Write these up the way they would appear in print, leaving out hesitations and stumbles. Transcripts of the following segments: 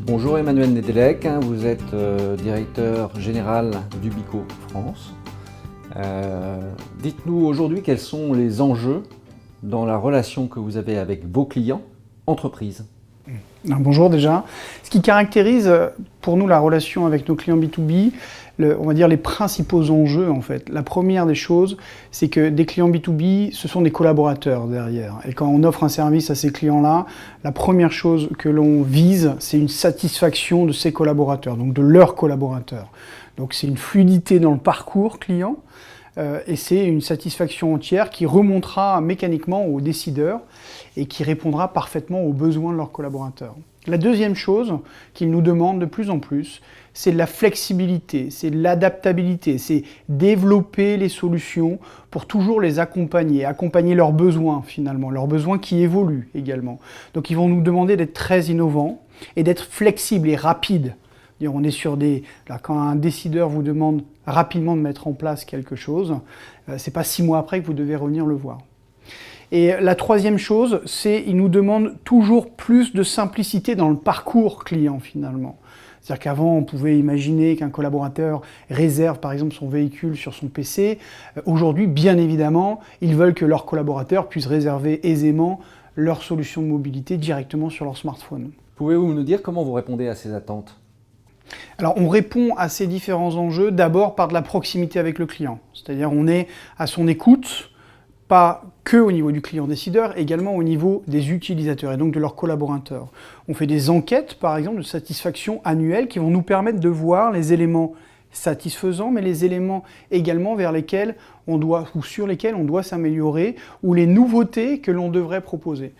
Bonjour Emmanuel Nedelec, vous êtes directeur général d'Ubico France. Dites-nous aujourd'hui quels sont les enjeux dans la relation que vous avez avec vos clients, entreprises. Bonjour déjà. Ce qui caractérise pour nous la relation avec nos clients B2B, on va dire les principaux enjeux en fait. La première des choses, c'est que des clients B2B, ce sont des collaborateurs derrière. Et quand on offre un service à ces clients-là, la première chose que l'on vise, c'est une satisfaction de ces collaborateurs, donc de leurs collaborateurs. Donc c'est une fluidité dans le parcours client et c'est une satisfaction entière qui remontera mécaniquement aux décideurs et qui répondra parfaitement aux besoins de leurs collaborateurs. La deuxième chose qu'ils nous demandent de plus en plus, c'est de la flexibilité, c'est de l'adaptabilité, c'est développer les solutions pour toujours les accompagner leurs besoins finalement, leurs besoins qui évoluent également. Donc ils vont nous demander d'être très innovants et d'être flexibles et rapides. On est sur quand un décideur vous demande rapidement de mettre en place quelque chose, c'est pas 6 mois après que vous devez revenir le voir. Et la troisième chose, c'est qu'ils nous demandent toujours plus de simplicité dans le parcours client finalement. C'est-à-dire qu'avant, on pouvait imaginer qu'un collaborateur réserve par exemple son véhicule sur son PC. Aujourd'hui, bien évidemment, ils veulent que leurs collaborateurs puissent réserver aisément leur solution de mobilité directement sur leur smartphone. Pouvez-vous nous dire comment vous répondez à ces attentes ? Alors on répond à ces différents enjeux d'abord par de la proximité avec le client. C'est-à-dire on est à son écoute, pas que au niveau du client décideur, également au niveau des utilisateurs et donc de leurs collaborateurs. On fait des enquêtes par exemple de satisfaction annuelle qui vont nous permettre de voir les éléments satisfaisants, mais les éléments également vers lesquels on doit, ou sur lesquels on doit s'améliorer, ou les nouveautés que l'on devrait proposer.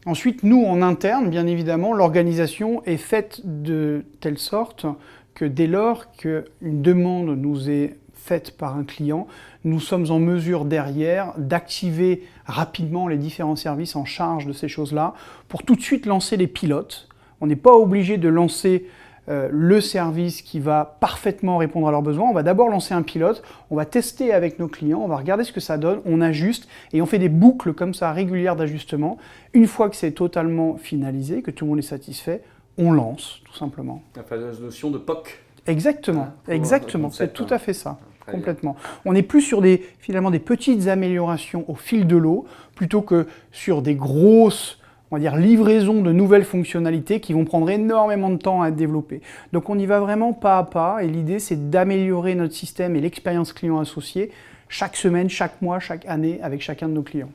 Ensuite, nous, en interne, bien évidemment, l'organisation est faite de telle sorte que dès lors qu'une demande nous est faite par un client, nous sommes en mesure derrière d'activer rapidement les différents services en charge de ces choses-là pour tout de suite lancer les pilotes. On n'est pas obligé de lancer le service qui va parfaitement répondre à leurs besoins. On va d'abord lancer un pilote, on va tester avec nos clients, on va regarder ce que ça donne, on ajuste et on fait des boucles comme ça régulières d'ajustement. Une fois que c'est totalement finalisé, que tout le monde est satisfait, on lance tout simplement. La fameuse notion de POC. Exactement, exactement, c'est tout à fait ça. Très complètement. Bien. On est plus sur finalement des petites améliorations au fil de l'eau plutôt que sur des grosses, on va dire, livraison de nouvelles fonctionnalités qui vont prendre énormément de temps à être développées. Donc on y va vraiment pas à pas et l'idée c'est d'améliorer notre système et l'expérience client associée chaque semaine, chaque mois, chaque année avec chacun de nos clients.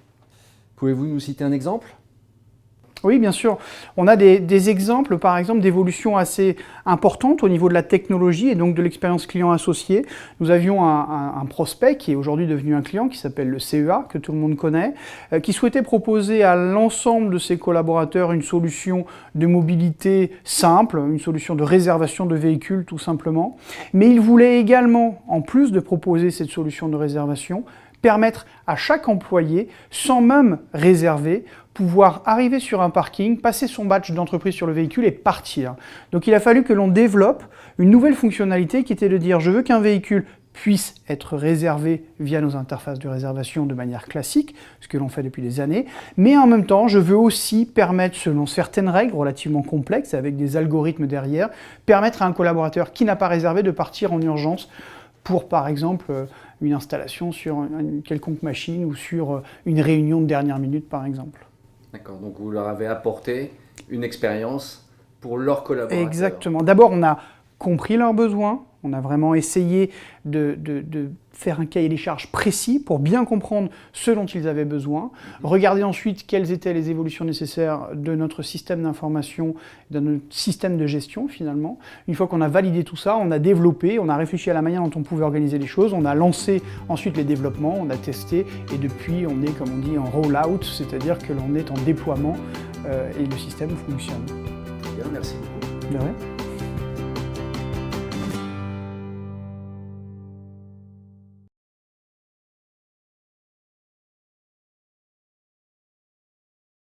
Pouvez-vous nous citer un exemple ? Oui, bien sûr. On a des exemples, par exemple, d'évolutions assez importantes au niveau de la technologie et donc de l'expérience client associée. Nous avions un prospect qui est aujourd'hui devenu un client, qui s'appelle le CEA, que tout le monde connaît, qui souhaitait proposer à l'ensemble de ses collaborateurs une solution de mobilité simple, une solution de réservation de véhicules tout simplement. Mais il voulait également, en plus de proposer cette solution de réservation, permettre à chaque employé, sans même réserver, pouvoir arriver sur un parking, passer son badge d'entreprise sur le véhicule et partir. Donc il a fallu que l'on développe une nouvelle fonctionnalité qui était de dire je veux qu'un véhicule puisse être réservé via nos interfaces de réservation de manière classique, ce que l'on fait depuis des années, mais en même temps je veux aussi permettre, selon certaines règles relativement complexes, avec des algorithmes derrière, permettre à un collaborateur qui n'a pas réservé de partir en urgence pour par exemple une installation sur une quelconque machine ou sur une réunion de dernière minute par exemple. D'accord, donc vous leur avez apporté une expérience pour leurs collaborateurs. Exactement. D'abord, on a compris leurs besoins, on a vraiment essayé de faire un cahier des charges précis pour bien comprendre ce dont ils avaient besoin, regarder ensuite quelles étaient les évolutions nécessaires de notre système d'information, de notre système de gestion finalement. Une fois qu'on a validé tout ça, on a développé, on a réfléchi à la manière dont on pouvait organiser les choses, on a lancé ensuite les développements, on a testé et depuis on est, comme on dit, en roll-out, c'est-à-dire que l'on est en déploiement et le système fonctionne. Bien, merci beaucoup. De rien.